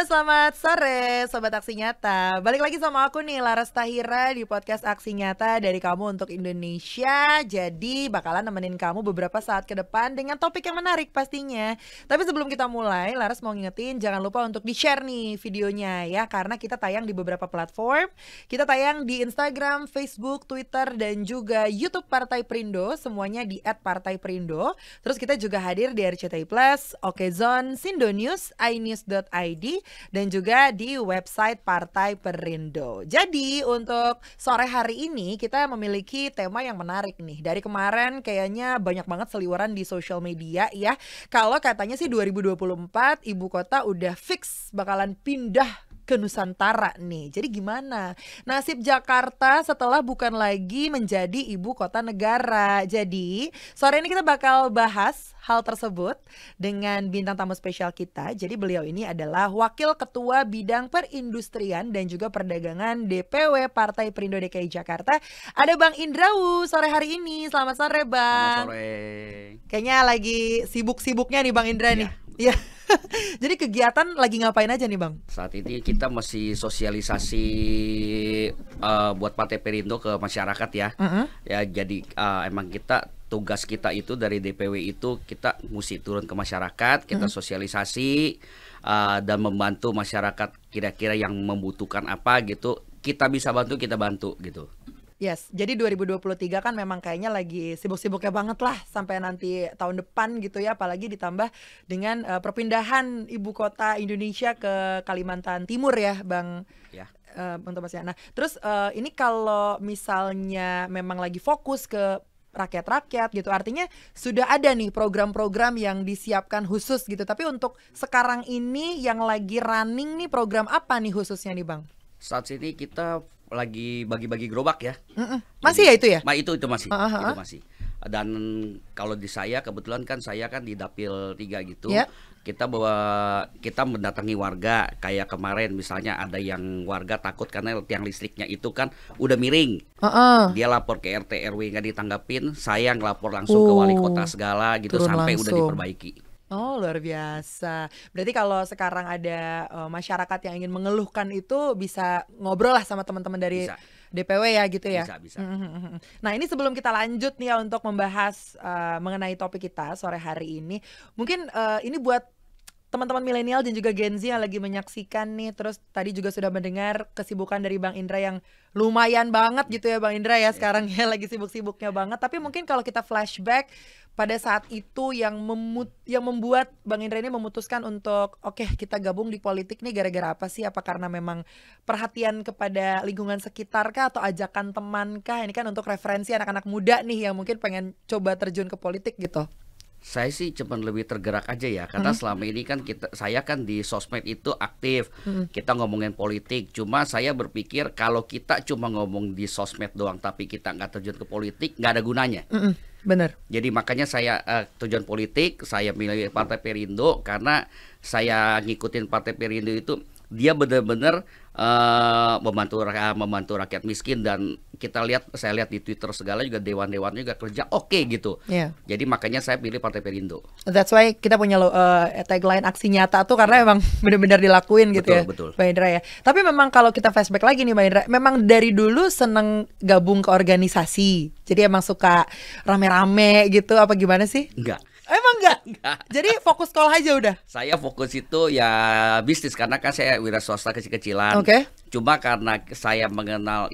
selamat sore Sobat Aksi Nyata. Balik lagi sama aku nih, Laras Tahira di podcast Aksi Nyata dari Kamu Untuk Indonesia. Jadi bakalan nemenin kamu beberapa saat ke depan dengan topik yang menarik pastinya. Tapi sebelum kita mulai, Laras mau ngingetin jangan lupa untuk di-share nih videonya ya. Karena kita tayang di beberapa platform. Kita tayang di Instagram, Facebook, Twitter, dan juga YouTube Partai Perindo. Semuanya di @partaiperindo. Terus kita juga hadir di RCTI Plus, Okezone, Sindonews, inews.id, dan juga di website Partai Perindo. Jadi untuk sore hari ini kita memiliki tema yang menarik nih. Dari kemarin kayaknya banyak banget seliweran di social media ya. Kalau katanya sih 2024 ibu kota udah fix bakalan pindah ke Nusantara nih. Jadi gimana nasib Jakarta setelah bukan lagi menjadi ibu kota negara? Jadi sore ini kita bakal bahas hal tersebut dengan bintang tamu spesial kita. Jadi beliau ini adalah Wakil Ketua Bidang Perindustrian dan juga Perdagangan DPW Partai Perindo DKI Jakarta. Ada Bang Indrawu sore hari ini. Selamat sore Bang. Selamat sore. Kayaknya lagi sibuk-sibuknya nih Bang Indra nih. Iya. Jadi kegiatan lagi ngapain aja nih Bang? Saat ini kita masih sosialisasi buat Partai Perindo ke masyarakat ya. Ya jadi emang tugas kita itu dari DPW itu kita mesti turun ke masyarakat, kita sosialisasi dan membantu masyarakat kira-kira yang membutuhkan apa gitu. Kita bisa bantu, kita bantu gitu. Yes, jadi 2023 kan memang kayaknya lagi sibuk-sibuknya banget lah sampai nanti tahun depan gitu ya, apalagi ditambah dengan perpindahan ibu kota Indonesia ke Kalimantan Timur ya, Bang. Ya. Bang Thomas ya. Nah, terus ini kalau misalnya memang lagi fokus ke rakyat-rakyat gitu, artinya sudah ada nih program-program yang disiapkan khusus gitu. Tapi untuk sekarang ini yang lagi running nih program apa nih khususnya nih, Bang? Saat ini kita lagi bagi-bagi gerobak ya. Masih ya itu ya? Itu masih. Itu masih. Dan kalau di saya kebetulan kan saya kan di Dapil 3 gitu. Yeah. Kita mendatangi warga kayak kemarin misalnya ada yang warga takut karena tiang listriknya itu kan udah miring. Dia lapor ke RT RW nggak ditanggapin, saya ngelapor langsung ke wali kota segala gitu sampai udah diperbaiki. Oh luar biasa. Berarti kalau sekarang ada masyarakat yang ingin mengeluhkan itu bisa ngobrol lah sama teman-teman dari DPW ya gitu ya. Bisa. Nah ini sebelum kita lanjut nih ya untuk membahas mengenai topik kita sore hari ini, mungkin ini buat teman-teman milenial dan juga Gen Z yang lagi menyaksikan nih, terus tadi juga sudah mendengar kesibukan dari Bang Indra yang lumayan banget gitu ya Bang Indra ya, sekarang ya lagi sibuk-sibuknya banget. Tapi mungkin kalau kita flashback pada saat itu yang membuat Bang Indra ini memutuskan untuk oke, kita gabung di politik nih gara-gara apa sih? Apa karena memang perhatian kepada lingkungan sekitar kah atau ajakan teman kah? Ini kan untuk referensi anak-anak muda nih yang mungkin pengen coba terjun ke politik gitu. Saya sih cuman lebih tergerak aja ya, karena selama ini kan saya kan di sosmed itu aktif, kita ngomongin politik. Cuma saya berpikir kalau kita cuma ngomong di sosmed doang, tapi kita nggak terjun ke politik, nggak ada gunanya. Bener. Jadi makanya saya tujuan politik, saya milih Partai Perindo karena saya ngikutin Partai Perindo itu dia benar-benar membantu rakyat miskin, dan saya lihat di Twitter segala juga dewan-dewannya juga kerja oke gitu. Jadi makanya saya pilih Partai Perindo. That's why kita punya tagline aksi nyata tuh karena emang benar-benar dilakuin gitu ya. Betul. Mbak Indra ya. Tapi memang kalau kita flashback lagi nih Mbak Indra, memang dari dulu seneng gabung ke organisasi. Jadi emang suka rame-rame gitu apa gimana sih? Enggak. Emang enggak? Jadi fokus sekolah aja udah? Saya fokus itu ya bisnis, karena kan saya wira swasta kecil-kecilan. Cuma karena saya mengenal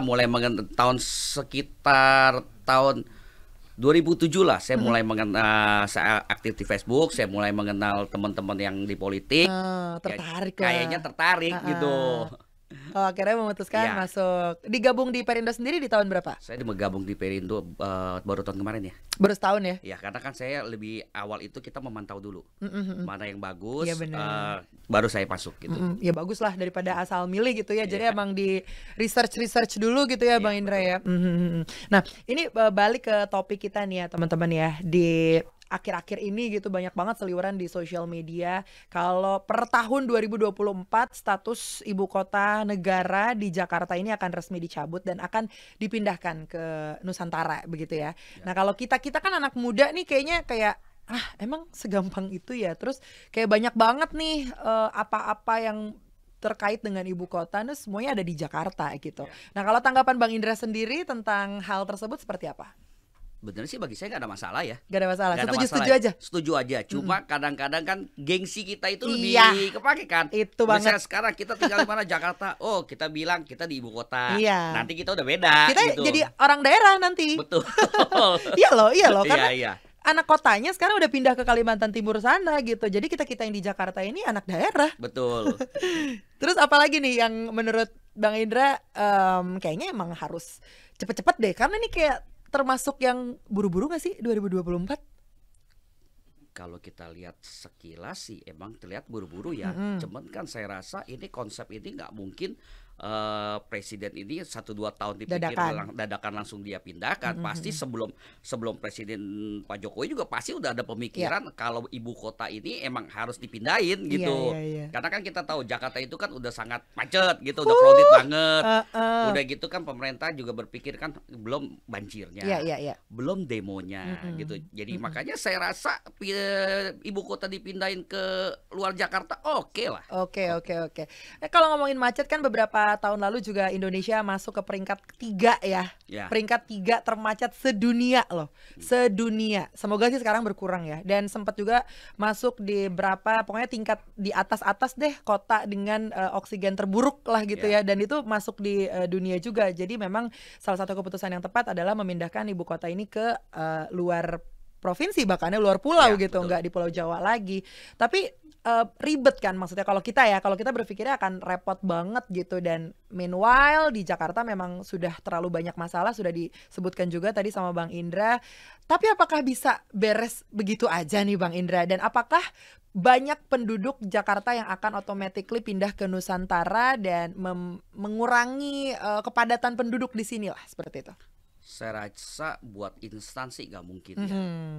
mulai mengenal sekitar tahun 2007 lah saya mulai mengenal, saya aktif di Facebook, saya mulai mengenal teman-teman yang di politik. Tertarik kayaknya tertarik gitu. Akhirnya memutuskan masuk. Digabung di Perindo sendiri di tahun berapa? Saya bergabung di Perindo baru tahun kemarin ya. Baru setahun ya? Ya karena kan saya lebih awal itu kita memantau dulu mana yang bagus, baru saya masuk gitu. Ya bagus lah daripada asal milih gitu ya. Jadi emang di research dulu gitu ya Bang Indra ya. Nah ini balik ke topik kita nih ya teman-teman ya. Di akhir-akhir ini gitu banyak banget seliweran di sosial media kalau per tahun 2024 status ibu kota negara di Jakarta ini akan resmi dicabut dan akan dipindahkan ke Nusantara begitu ya. Nah kalau kita kan anak muda nih kayaknya kayak Emang segampang itu ya. Terus kayak banyak banget nih apa-apa yang terkait dengan ibu kota, nah semuanya ada di Jakarta gitu. Nah kalau tanggapan Bang Indra sendiri tentang hal tersebut seperti apa? Bener sih bagi saya nggak ada masalah ya. Gak ada masalah, Nggak ada setuju-setuju masalah. aja. Setuju aja. Cuma kadang-kadang kan gengsi kita itu lebih Iya, kepake kan. itu Misalnya banget. sekarang kita tinggal di mana, Jakarta. Oh, kita bilang kita di ibu kota. Iya. Nanti kita udah beda Kita gitu. jadi orang daerah nanti. Betul. Iya loh, karena Iya. anak kotanya sekarang udah pindah ke Kalimantan Timur sana gitu. Jadi kita yang di Jakarta ini anak daerah. Betul. Terus apalagi nih yang menurut Bang Indra kayaknya emang harus cepet-cepet deh. Karena ini kayak termasuk yang buru-buru gak sih 2024? Kalau kita lihat sekilas sih emang terlihat buru-buru ya. Cuman kan saya rasa ini konsep ini nggak mungkin presiden ini 1-2 tahun dipikir dadakan langsung dia pindahkan. Pasti sebelum presiden Pak Jokowi juga pasti udah ada pemikiran kalau ibu kota ini emang harus dipindahin gitu. Karena kan kita tahu Jakarta itu kan udah sangat macet gitu, udah crowded banget. Udah gitu kan pemerintah juga berpikir kan belum banjirnya, belum demonya gitu. Jadi makanya saya rasa ibu kota dipindahin ke luar Jakarta oke lah. Oke. Kalau ngomongin macet kan beberapa tahun lalu juga Indonesia masuk ke peringkat 3 ya. Peringkat 3 termacet sedunia loh. Sedunia. Semoga sih sekarang berkurang ya. Dan sempat juga masuk di berapa pokoknya tingkat di atas-atas deh kota dengan oksigen terburuk lah gitu ya. Dan itu masuk di dunia juga. Jadi memang salah satu keputusan yang tepat adalah memindahkan ibu kota ini ke luar provinsi, bahkan luar pulau gitu, nggak di Pulau Jawa lagi. Tapi ribet kan maksudnya kalau kita berpikirnya akan repot banget gitu. Dan meanwhile di Jakarta memang sudah terlalu banyak masalah, sudah disebutkan juga tadi sama Bang Indra. Tapi apakah bisa beres begitu aja nih Bang Indra? Dan apakah banyak penduduk Jakarta yang akan automatically pindah ke Nusantara dan mengurangi kepadatan penduduk di sini lah seperti itu? Saya rasa buat instansi nggak mungkin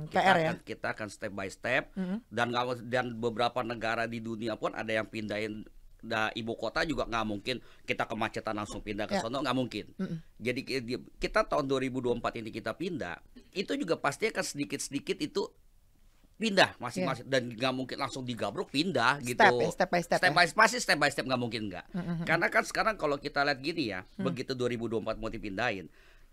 ya. Kita akan step by step dan beberapa negara di dunia pun ada yang pindahin ibu kota juga nggak mungkin kita kemacetan langsung pindah ke sono, nggak mungkin. Jadi kita tahun 2024 ini kita pindah itu juga pasti akan sedikit-sedikit itu pindah masing-masing dan nggak mungkin langsung digabruk pindah gitu. Step by step nggak mungkin nggak. Karena kan sekarang kalau kita lihat gini ya, begitu 2024 mau dipindahin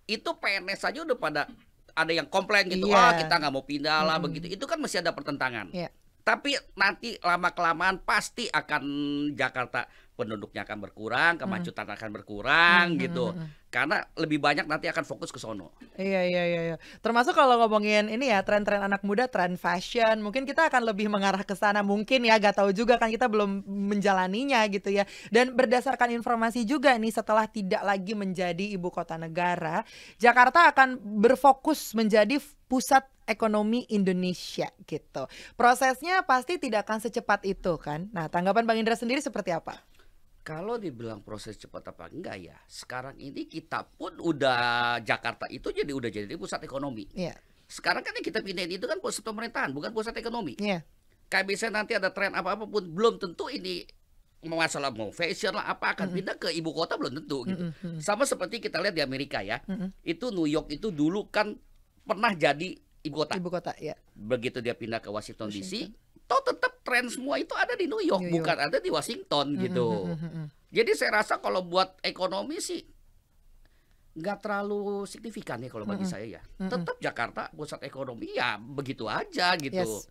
itu PNS saja udah pada ada yang komplain gitu, kita nggak mau pindah lah begitu. Itu kan masih ada pertentangan. Tapi nanti lama-kelamaan pasti akan Jakarta penduduknya akan berkurang, kemacetan akan berkurang gitu. Karena lebih banyak nanti akan fokus ke sono. Iya. Termasuk kalau ngomongin ini ya, tren-tren anak muda, tren fashion, mungkin kita akan lebih mengarah ke sana mungkin ya, gak tahu juga kan, kita belum menjalaninya gitu ya. Dan berdasarkan informasi juga nih, setelah tidak lagi menjadi ibu kota negara, Jakarta akan berfokus menjadi pusat ekonomi Indonesia gitu. Prosesnya pasti tidak akan secepat itu kan. Nah, tanggapan Bang Indra sendiri seperti apa? Kalau dibilang proses cepat apa enggak ya, sekarang ini kita pun udah Jakarta itu udah jadi pusat ekonomi. Sekarang kan yang kita pindahin itu kan pusat pemerintahan, bukan pusat ekonomi. Kayak misalnya nanti ada tren apa-apa pun belum tentu ini masalah mau fashion lah apa akan pindah ke ibu kota belum tentu gitu. Sama seperti kita lihat di Amerika ya, itu New York itu dulu kan pernah jadi ibu kota. Begitu dia pindah ke Washington DC, toh tetap tren semua itu ada di New York, bukan ada di Washington gitu. Jadi saya rasa kalau buat ekonomi sih nggak terlalu signifikan ya kalau bagi saya ya. Tetap Jakarta pusat ekonomi ya begitu aja gitu.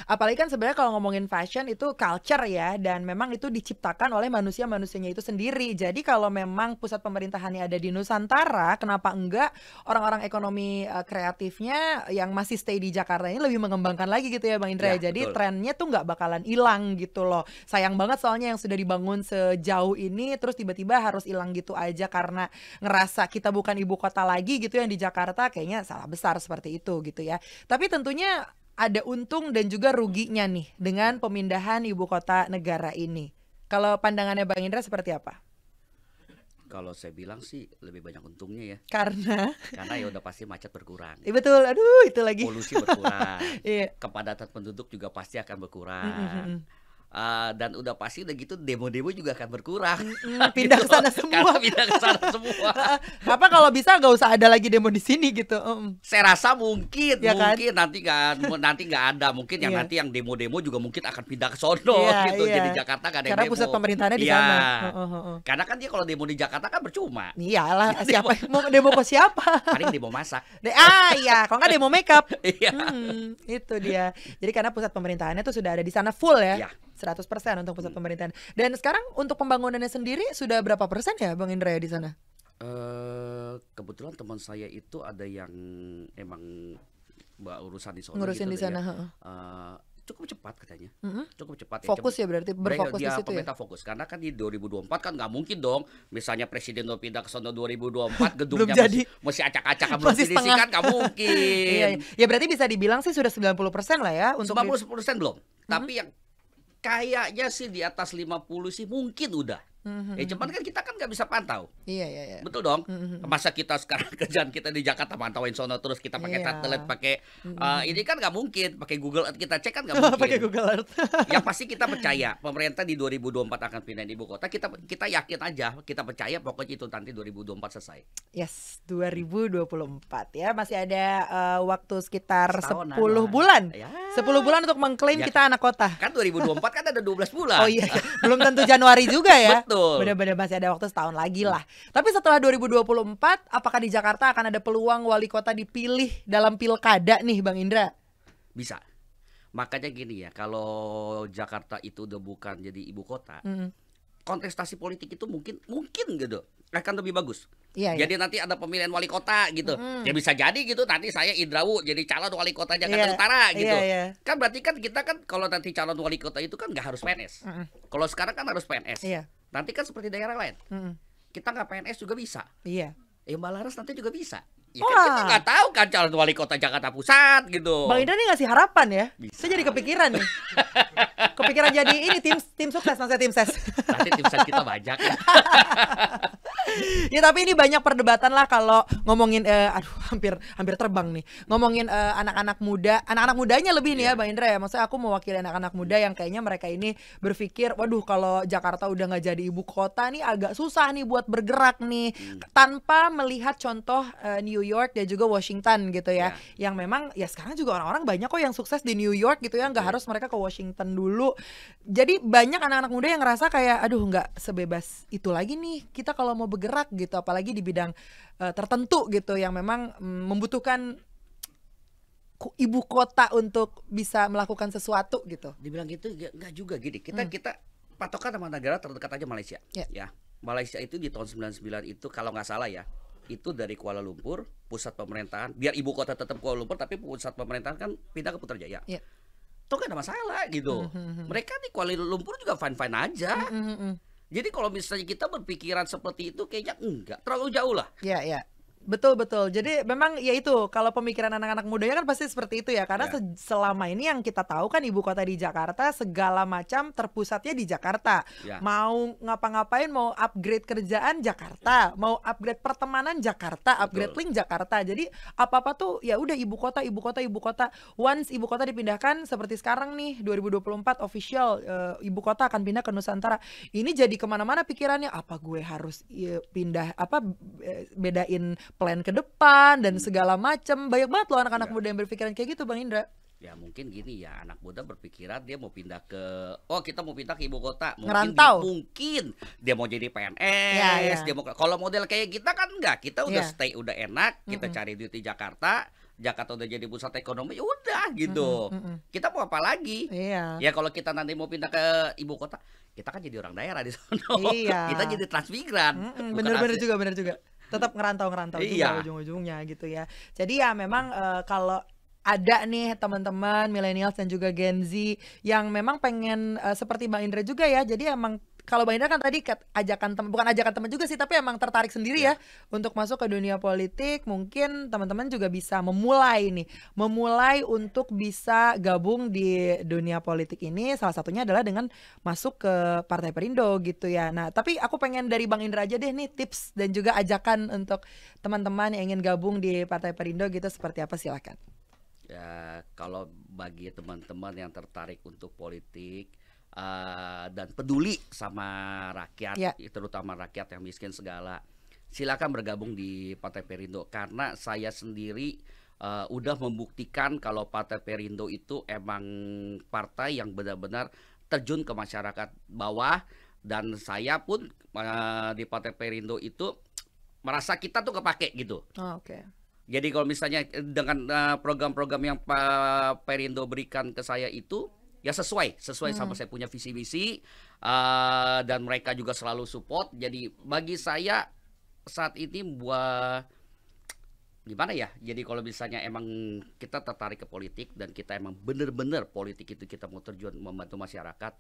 Apalagi kan sebenarnya kalau ngomongin fashion itu culture ya, dan memang itu diciptakan oleh manusia-manusianya itu sendiri. Jadi kalau memang pusat pemerintahannya ada di Nusantara, kenapa enggak orang-orang ekonomi kreatifnya yang masih stay di Jakarta ini lebih mengembangkan lagi gitu ya Bang Indra. Jadi trennya tuh nggak bakalan hilang gitu loh. Sayang banget soalnya yang sudah dibangun sejauh ini terus tiba-tiba harus hilang gitu aja karena ngerasa kita bukan ibu kota lagi gitu yang di Jakarta, kayaknya salah besar seperti itu gitu ya. Tapi tentunya ada untung dan juga ruginya nih dengan pemindahan ibu kota negara ini. Kalau pandangannya Bang Indra seperti apa? Kalau saya bilang sih lebih banyak untungnya ya. Karena ya udah pasti macet berkurang. Betul, aduh itu lagi. Polusi berkurang. Kepadatan penduduk juga pasti akan berkurang. Dan udah pasti udah gitu demo-demo juga akan berkurang. Pindah Gitu. ke sana semua. Karena pindah ke sana semua. Apa kalau bisa gak usah ada lagi demo di sini gitu. Saya rasa mungkin Ya kan? nanti nggak ada, mungkin yang Iya. nanti yang demo-demo juga mungkin akan pindah ke sono Iya, gitu. iya. Jadi Jakarta nggak ada yang Karena demo. pusat pemerintahannya di Iya. sana. Karena kan dia kalau demo di Jakarta kan percuma. Iyalah, siapa yang mau demo ke siapa? Paling demo masak. Iya, kalau nggak demo makeup. Iya. Itu dia. Jadi karena pusat pemerintahannya tuh sudah ada di sana full ya. Iya. 100% untuk pusat pemerintahan. Dan sekarang untuk pembangunannya sendiri sudah berapa persen ya Bang Indra ya di sana? Kebetulan teman saya itu ada yang emang urusan di sana. Ngurusin gitu di sana, ya. heeh. Cukup cepat katanya. Mm-mm. Cukup cepat. Fokus ya berarti, berfokus di dia situ ya? pemerintah fokus karena kan di 2024 kan nggak mungkin dong. Misalnya presiden mau pindah ke sana 2024 gedungnya Belum jadi. masih acak-acakan belum Masih finishing setengah. kan nggak mungkin. Iya, iya. Ya berarti bisa dibilang sih sudah 90% lah ya untuk 90% belum. Tapi yang kayaknya sih di atas 50 sih mungkin udah. Cuman kan kita kan nggak bisa pantau. Iya, iya, iya. Betul dong. Masa kita sekarang kerjaan kita di Jakarta mantauin sono terus kita pakai Iya. satelit, pakai ini kan nggak mungkin. Pakai Google Earth kita cek kan nggak mungkin. Pakai Google Earth. Yang pasti kita percaya pemerintah di 2024 akan pindah ibu kota. Kita yakin aja, kita percaya pokoknya itu nanti 2024 selesai. Yes, 2024 ya. Masih ada waktu sekitar Setahunan 10 lah. bulan. Ya. 10 bulan untuk mengklaim Ya. kita anak kota. Kan 2024 kan ada 12 bulan. Oh iya, belum tentu Januari juga ya. Betul. Benar-benar masih ada waktu setahun lagi lah. Tapi setelah 2024, apakah di Jakarta akan ada peluang wali kota dipilih dalam pilkada nih, Bang Indra? Bisa. Makanya gini ya, kalau Jakarta itu udah bukan jadi ibu kota, kontestasi politik itu mungkin gitu akan lebih bagus. Iya, Jadi nanti ada pemilihan wali kota gitu. Ya bisa jadi gitu nanti saya Indrawu jadi calon wali kota Jakarta Iya, Utara gitu. iya, iya. Kan berarti kan kita kan kalau nanti calon wali kota itu kan nggak harus PNS. Kalau sekarang kan harus PNS. Iya. Nanti kan seperti daerah lain. Kita nggak PNS juga bisa. Iya. Mbak Laras nanti juga bisa. Ya Wah. kan kita nggak tahu kan calon wali kota Jakarta Pusat gitu. Bang Indra nih ngasih harapan ya. Bisa. Saya jadi kepikiran nih. Kepikiran jadi ini tim sukses, maksudnya tim ses. Nanti tim ses kita banyak ya. Ya tapi ini banyak perdebatan lah kalau ngomongin hampir terbang nih. Ngomongin anak-anak mudanya lebih nih ya Bang Indra ya. Maksudnya aku mewakili anak-anak muda yang kayaknya mereka ini berpikir, waduh kalau Jakarta udah nggak jadi ibu kota nih agak susah nih buat bergerak nih tanpa melihat contoh New York dan juga Washington gitu ya. Yang memang ya sekarang juga orang-orang banyak kok yang sukses di New York gitu ya, nggak harus mereka ke Washington dulu. Jadi banyak anak-anak muda yang ngerasa kayak aduh nggak sebebas itu lagi nih kita kalau mau bergerak gitu, apalagi di bidang tertentu gitu yang memang membutuhkan ibu kota untuk bisa melakukan sesuatu gitu. Dibilang gitu nggak juga gini. Kita patokan sama negara terdekat aja Malaysia. Ya. Malaysia itu di tahun 99 itu kalau nggak salah ya, itu dari Kuala Lumpur pusat pemerintahan, biar ibu kota tetap Kuala Lumpur tapi pusat pemerintahan kan pindah ke Putrajaya. Iya. Itu gak ada masalah gitu. Mereka di Kuala Lumpur juga fine-fine aja. Jadi kalau misalnya kita berpikiran seperti itu kayaknya enggak terlalu jauh lah. Iya, iya. Betul. Jadi memang ya itu kalau pemikiran anak-anak mudanya kan pasti seperti itu ya. Karena selama ini yang kita tahu kan ibu kota di Jakarta segala macam terpusatnya di Jakarta. Mau ngapa-ngapain, mau upgrade kerjaan Jakarta, mau upgrade pertemanan Jakarta, upgrade link Jakarta. Jadi apa-apa tuh ya udah ibu kota. Once ibu kota dipindahkan seperti sekarang nih 2024 official ibu kota akan pindah ke Nusantara. Ini jadi kemana-mana pikirannya, apa gue harus pindah bedain plan ke depan dan segala macam. Banyak banget loh anak-anak muda yang berpikiran kayak gitu Bang Indra. Ya mungkin gini ya, anak muda berpikiran dia mau pindah kita mau pindah ke ibu kota. Ngerantau. Mungkin dia mau jadi PNS, dia mau kalau model kayak kita kan enggak. Kita udah stay udah enak, kita cari duit di Jakarta udah jadi pusat ekonomi, ya udah gitu. Kita mau apa lagi? Iya. Ya kalau kita nanti mau pindah ke ibu kota, kita kan jadi orang daerah di sana. Iya. Kita jadi transmigran. Bener juga. Tetap ngerantau juga ujung-ujungnya gitu ya. Jadi ya memang kalau ada nih teman-teman millennials dan juga Gen Z yang memang pengen seperti Bang Indra juga ya. Jadi emang kalau Bang Indra kan tadi bukan ajakan teman juga sih, tapi emang tertarik sendiri ya untuk masuk ke dunia politik. Mungkin teman-teman juga bisa memulai untuk bisa gabung di dunia politik ini. Salah satunya adalah dengan masuk ke Partai Perindo gitu ya. Nah, tapi aku pengen dari Bang Indra aja deh nih tips dan juga ajakan untuk teman-teman yang ingin gabung di Partai Perindo gitu seperti apa, silakan. Ya, kalau bagi teman-teman yang tertarik untuk politik, dan peduli sama rakyat, Ya. terutama rakyat yang miskin segala, silakan bergabung di Partai Perindo karena saya sendiri udah membuktikan kalau Partai Perindo itu emang partai yang benar-benar terjun ke masyarakat bawah, dan saya pun di Partai Perindo itu merasa kita tuh kepake gitu. Oh, oke. Jadi kalau misalnya dengan program-program yang Pak Perindo berikan ke saya itu ya sesuai sama saya punya visi misi, dan mereka juga selalu support. Jadi bagi saya saat ini buat gimana ya? Jadi kalau misalnya emang kita tertarik ke politik dan kita emang bener-bener politik itu kita mau terjun membantu masyarakat,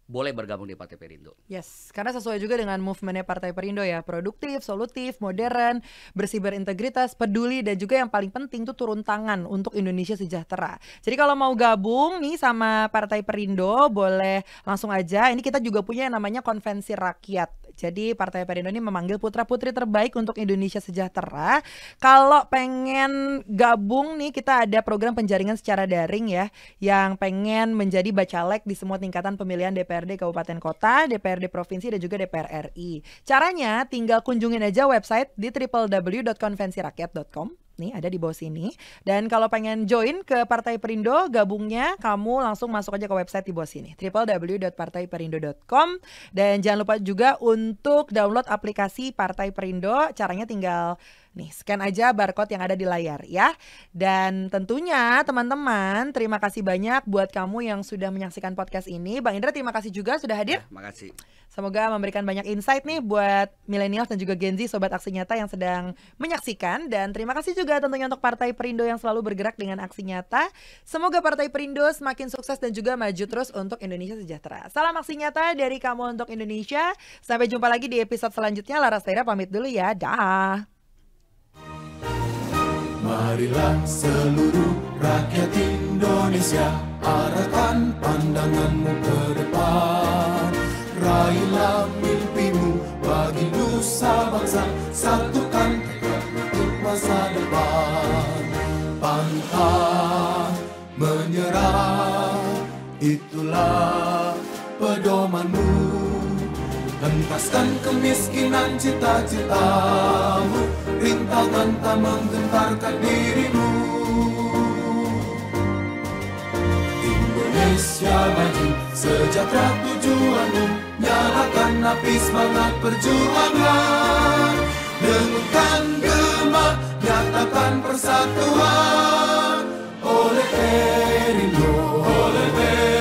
boleh bergabung di Partai Perindo. Yes, karena sesuai juga dengan movementnya Partai Perindo ya, produktif, solutif, modern, bersih berintegritas, peduli, dan juga yang paling penting tuh turun tangan untuk Indonesia sejahtera. Jadi kalau mau gabung nih sama Partai Perindo, boleh langsung aja. Ini kita juga punya yang namanya konvensi rakyat. Jadi Partai Perindo ini memanggil putra-putri terbaik untuk Indonesia sejahtera. Kalau pengen gabung nih, kita ada program penjaringan secara daring ya, yang pengen menjadi bacalek di semua tingkatan pemilihan DPRD Kabupaten Kota, DPRD Provinsi, dan juga DPR RI. Caranya tinggal kunjungin aja website di www.konvensirakyat.com. Nih ada di bawah sini. Dan kalau pengen join ke Partai Perindo, gabungnya kamu langsung masuk aja ke website di bawah sini, www.partaiperindo.com. Dan jangan lupa juga untuk download aplikasi Partai Perindo. Caranya tinggal nih scan aja barcode yang ada di layar ya. Dan tentunya teman-teman, terima kasih banyak buat kamu yang sudah menyaksikan podcast ini. Bang Indra, terima kasih juga sudah hadir. Ya, makasih. Semoga memberikan banyak insight nih buat milenials dan juga Gen Z, Sobat Aksi Nyata yang sedang menyaksikan. Dan terima kasih juga tentunya untuk Partai Perindo yang selalu bergerak dengan aksi nyata. Semoga Partai Perindo semakin sukses dan juga maju terus untuk Indonesia sejahtera. Salam aksi nyata dari kamu untuk Indonesia. Sampai jumpa lagi di episode selanjutnya. Laras Tahira pamit dulu ya. Dah. Marilah seluruh rakyat Indonesia, arahkan pandanganmu ke depan. Raihlah mimpimu bagi nusa bangsa, satukan tekad untuk masa depan. Pantang menyerah, itulah pedomanmu. Hentaskan kemiskinan cita-citamu, rintangan tak menggentarkan dirimu. Indonesia maju, sejahtera tujuanmu, nyalakan api semangat perjuangan. Dengungkan gema, nyatakan persatuan. Oleh Perindo, oleh Perindo.